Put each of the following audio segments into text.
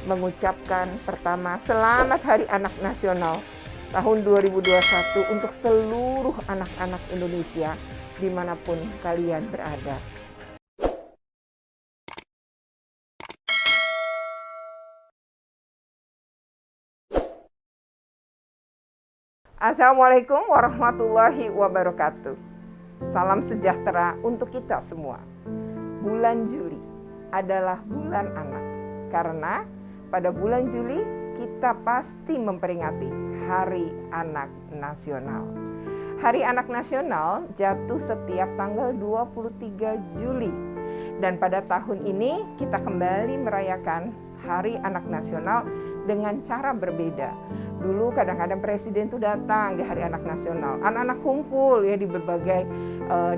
mengucapkan pertama selamat Hari Anak Nasional tahun 2021 untuk seluruh anak-anak Indonesia dimanapun kalian berada. Assalamualaikum warahmatullahi wabarakatuh. Salam sejahtera untuk kita semua. Bulan Juli adalah bulan anak, karena pada bulan Juli kita pasti memperingati Hari Anak Nasional. Hari Anak Nasional jatuh setiap tanggal 23 Juli. Dan pada tahun ini kita kembali merayakan Hari Anak Nasional dengan cara berbeda. Dulu kadang-kadang presiden tuh datang di Hari Anak Nasional. Anak-anak kumpul ya di berbagai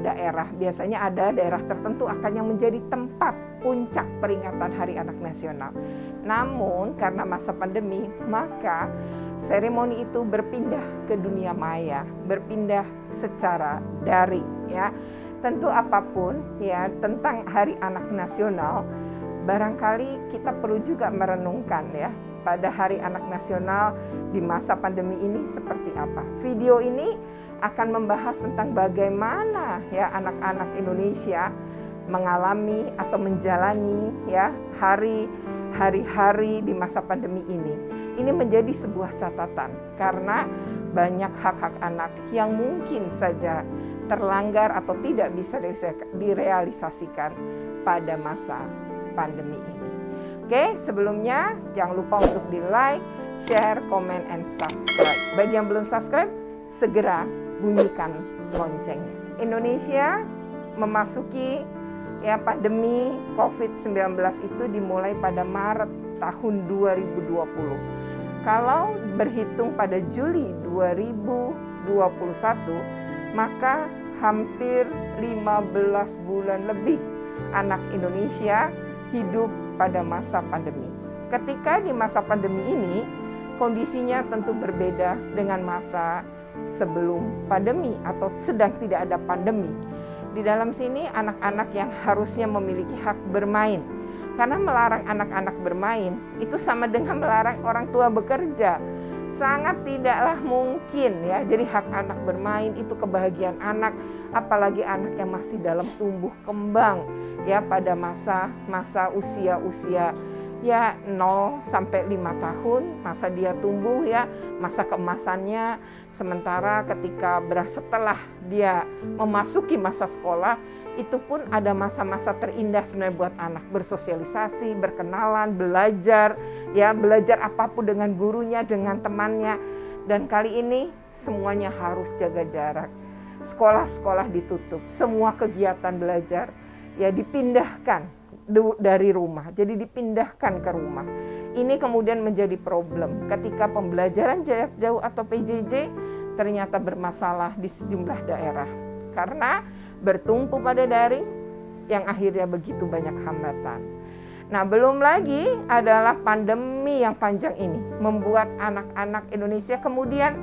daerah. Biasanya ada daerah tertentu akan yang menjadi tempat puncak peringatan Hari Anak Nasional. Namun karena masa pandemi, maka seremoni itu berpindah ke dunia maya, berpindah secara daring ya. Tentu apapun ya tentang Hari Anak Nasional, barangkali kita perlu juga merenungkan ya pada Hari Anak Nasional di masa pandemi ini seperti apa. Video ini akan membahas tentang bagaimana ya anak-anak Indonesia mengalami atau menjalani ya hari-hari di masa pandemi ini. Ini menjadi sebuah catatan karena banyak hak-hak anak yang mungkin saja terlanggar atau tidak bisa direalisasikan pada masa pandemi ini. Oke, sebelumnya jangan lupa untuk di-like, share, comment, and subscribe. Bagi yang belum subscribe, segera bunyikan loncengnya. Indonesia memasuki ya pandemi COVID-19 itu dimulai pada Maret tahun 2020. Kalau berhitung pada Juli 2021, maka hampir 15 bulan lebih anak Indonesia hidup pada masa pandemi. Ketika di masa pandemi ini, kondisinya tentu berbeda dengan masa sebelum pandemi atau sedang tidak ada pandemi. Di dalam sini anak-anak yang harusnya memiliki hak bermain. Karena melarang anak-anak bermain itu sama dengan melarang orang tua bekerja. Sangat tidaklah mungkin ya. Jadi hak anak bermain itu kebahagiaan anak, apalagi anak yang masih dalam tumbuh kembang ya pada masa usia ya 0 sampai 5 tahun, masa dia tumbuh ya, masa keemasannya. Sementara ketika setelah dia memasuki masa sekolah, itu pun ada masa-masa terindah sebenarnya buat anak, bersosialisasi, berkenalan, belajar apapun dengan gurunya, dengan temannya. Dan kali ini semuanya harus jaga jarak. Sekolah-sekolah ditutup, semua kegiatan belajar ya dipindahkan dari rumah, jadi dipindahkan ke rumah. Ini kemudian menjadi problem ketika pembelajaran jarak jauh atau PJJ ternyata bermasalah di sejumlah daerah karena bertumpu pada daring yang akhirnya begitu banyak hambatan. Nah, belum lagi adalah pandemi yang panjang ini membuat anak-anak Indonesia kemudian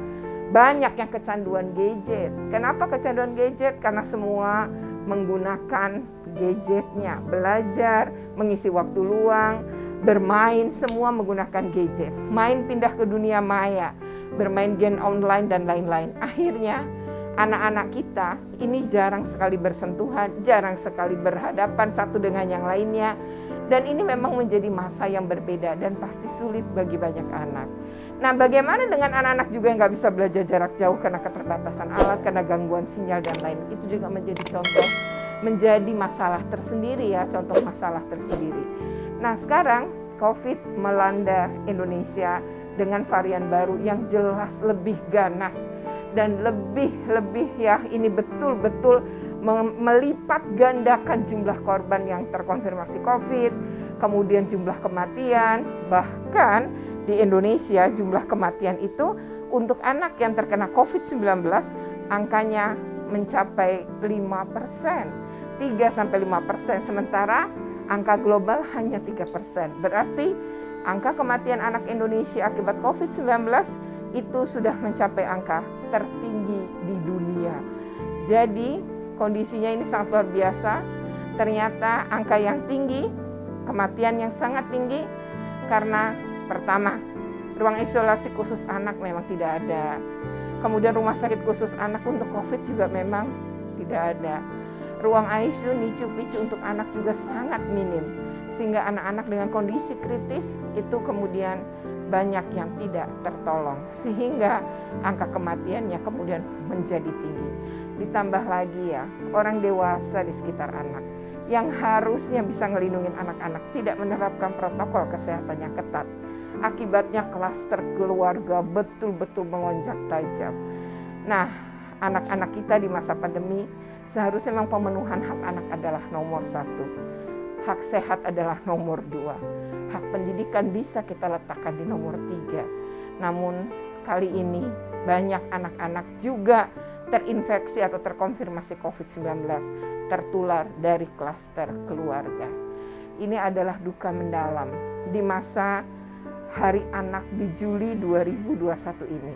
banyak yang kecanduan gadget. Kenapa kecanduan gadget? Karena semua menggunakan gadgetnya, belajar, mengisi waktu luang, bermain, semua menggunakan gadget. Main pindah ke dunia maya, bermain game online dan lain-lain. Akhirnya anak-anak kita ini jarang sekali bersentuhan, jarang sekali berhadapan satu dengan yang lainnya. Dan ini memang menjadi masa yang berbeda dan pasti sulit bagi banyak anak. Nah, bagaimana dengan anak-anak juga yang nggak bisa belajar jarak jauh karena keterbatasan alat, karena gangguan sinyal dan lain. Itu juga menjadi contoh, menjadi masalah tersendiri ya, contoh masalah tersendiri. Nah, sekarang COVID melanda Indonesia dengan varian baru yang jelas lebih ganas dan lebih ya ini betul-betul melipat gandakan jumlah korban yang terkonfirmasi COVID, kemudian jumlah kematian, bahkan di Indonesia jumlah kematian itu untuk anak yang terkena COVID-19 angkanya mencapai 5%, 3-5%, sementara angka global hanya 3%. Berarti angka kematian anak Indonesia akibat COVID-19 itu sudah mencapai angka tertinggi di dunia. Jadi kondisinya ini sangat luar biasa. Ternyata angka yang tinggi, kematian yang sangat tinggi Karena pertama, ruang isolasi khusus anak memang tidak ada. Kemudian rumah sakit khusus anak untuk COVID juga memang tidak ada. Ruang ICU, NICU, PICU untuk anak juga sangat minim. Sehingga anak-anak dengan kondisi kritis itu kemudian banyak yang tidak tertolong. Sehingga angka kematiannya kemudian menjadi tinggi. Ditambah lagi ya, orang dewasa di sekitar anak yang harusnya bisa ngelindungin anak-anak tidak menerapkan protokol kesehatan yang ketat. Akibatnya klaster keluarga betul-betul melonjak tajam. Nah, anak-anak kita di masa pandemi seharusnya memang pemenuhan hak anak adalah nomor 1. Hak sehat adalah nomor 2. Hak pendidikan bisa kita letakkan di nomor 3. Namun kali ini banyak anak-anak juga terinfeksi atau terkonfirmasi COVID-19, tertular dari klaster keluarga. Ini adalah duka mendalam di masa Hari Anak di Juli 2021 ini.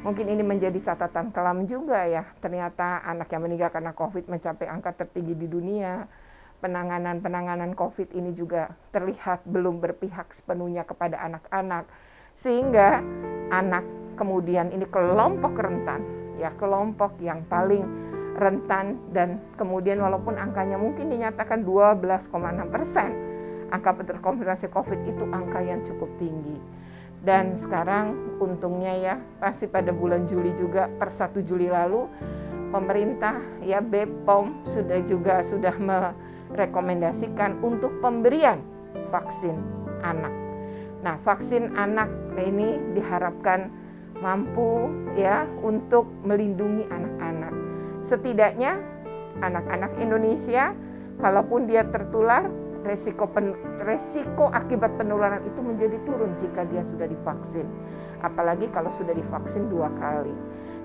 Mungkin ini menjadi catatan kelam juga ya, ternyata anak yang meninggal karena COVID mencapai angka tertinggi di dunia. Penanganan COVID ini juga terlihat belum berpihak sepenuhnya kepada anak-anak. Sehingga anak kemudian ini kelompok rentan, ya kelompok yang paling rentan, dan kemudian walaupun angkanya mungkin dinyatakan 12,6%, angka terkonfirmasi COVID itu angka yang cukup tinggi. Dan sekarang untungnya ya, pasti pada bulan Juli juga per 1 Juli lalu pemerintah ya BPOM sudah merekomendasikan untuk pemberian vaksin anak. Nah, vaksin anak ini diharapkan mampu ya untuk melindungi anak-anak. Setidaknya anak-anak Indonesia kalaupun dia tertular, resiko akibat penularan itu menjadi turun jika dia sudah divaksin. Apalagi kalau sudah divaksin 2 kali.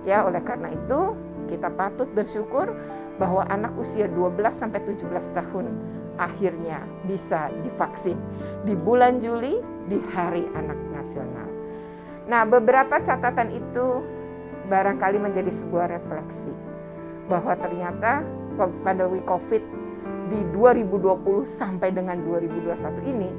Ya, oleh karena itu kita patut bersyukur bahwa anak usia 12-17 tahun akhirnya bisa divaksin di bulan Juli di Hari Anak Nasional. Nah, beberapa catatan itu barangkali menjadi sebuah refleksi bahwa ternyata pandemi COVID di 2020 sampai dengan 2021 ini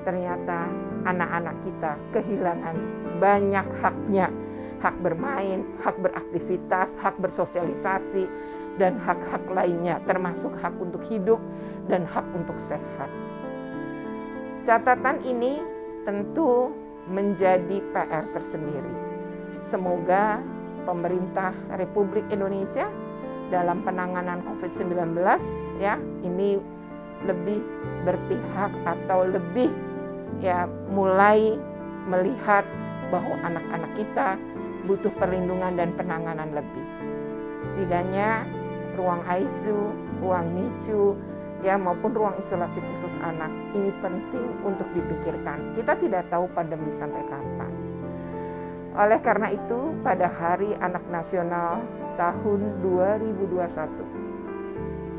ternyata anak-anak kita kehilangan banyak haknya. Hak bermain, hak beraktivitas, hak bersosialisasi, dan hak-hak lainnya, termasuk hak untuk hidup dan hak untuk sehat. Catatan ini tentu menjadi PR tersendiri. Semoga pemerintah Republik Indonesia dalam penanganan COVID-19 ya ini lebih berpihak atau lebih ya mulai melihat bahwa anak-anak kita butuh perlindungan dan penanganan lebih. Setidaknya ruang ICU, ruang NICU, ya maupun ruang isolasi khusus anak ini penting untuk dipikirkan. Kita tidak tahu pandemi sampai kapan. Oleh karena itu, pada Hari Anak Nasional tahun 2021,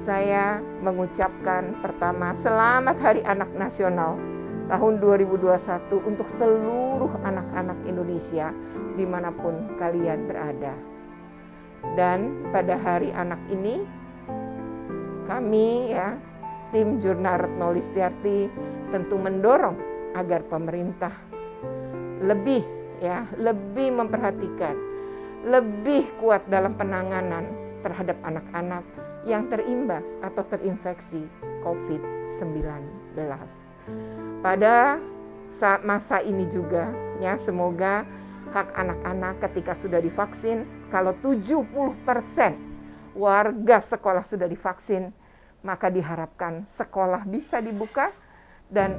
saya mengucapkan pertama selamat Hari Anak Nasional tahun 2021 untuk seluruh anak-anak Indonesia dimanapun kalian berada. Dan pada Hari Anak ini kami ya tim Jurnal Retno Listiarti tentu mendorong agar pemerintah lebih memperhatikan, lebih kuat dalam penanganan terhadap anak-anak yang terimbas atau terinfeksi COVID-19. Pada saat masa ini juga ya semoga hak anak-anak ketika sudah divaksin, kalau 70% warga sekolah sudah divaksin, maka diharapkan sekolah bisa dibuka dan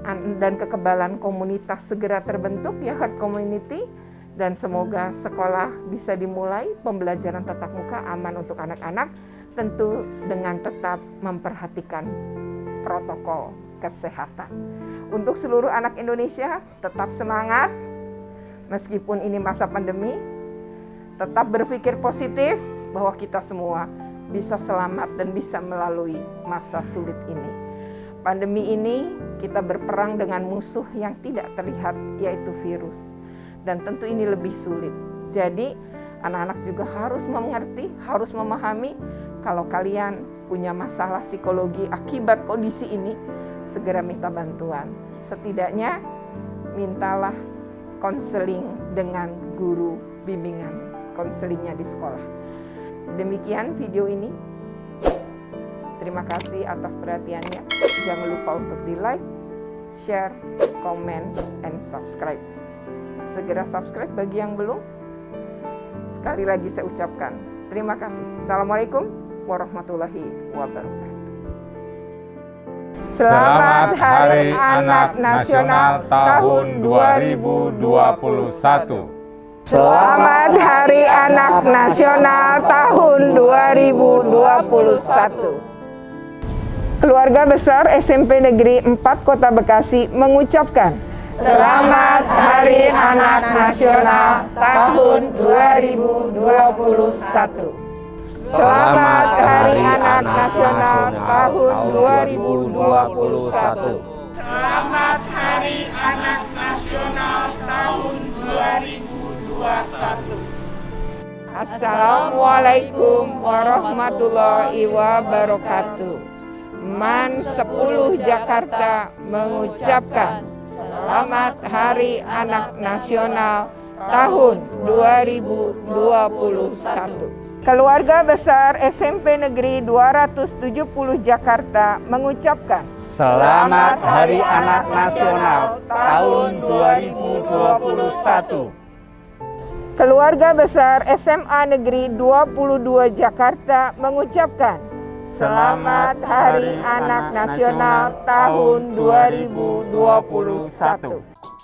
kekebalan komunitas segera terbentuk ya herd community, dan semoga sekolah bisa dimulai pembelajaran tatap muka aman untuk anak-anak, tentu dengan tetap memperhatikan protokol kesehatan. Untuk seluruh anak Indonesia tetap semangat meskipun ini masa pandemi, tetap berpikir positif bahwa kita semua bisa selamat dan bisa melalui masa sulit ini. Pandemi ini kita berperang dengan musuh yang tidak terlihat, yaitu virus. Dan tentu ini lebih sulit. Jadi anak-anak juga harus mengerti, harus memahami kalau kalian punya masalah psikologi akibat kondisi ini, segera minta bantuan. Setidaknya mintalah konseling dengan guru bimbingan konselingnya di sekolah. Demikian video ini. Terima kasih atas perhatiannya. Jangan lupa untuk di-like, share, komen, and subscribe. Segera subscribe bagi yang belum. Sekali lagi saya ucapkan terima kasih. Assalamualaikum warahmatullahi wabarakatuh. Selamat Hari Anak Nasional tahun 2021. Selamat Hari Anak Nasional tahun 2021. Keluarga besar SMP Negeri 4 Kota Bekasi mengucapkan Selamat Hari Anak Nasional tahun 2021. Selamat Hari Anak Nasional tahun 2021. Selamat Hari Anak Nasional tahun 2021. Assalamualaikum warahmatullahi wabarakatuh. MAN 10 Jakarta mengucapkan Selamat Hari Anak Nasional tahun 2021. Keluarga besar SMP Negeri 270 Jakarta mengucapkan Selamat Hari Anak Nasional tahun 2021. Keluarga besar SMA Negeri 22 Jakarta mengucapkan Selamat Hari Anak Nasional tahun 2021.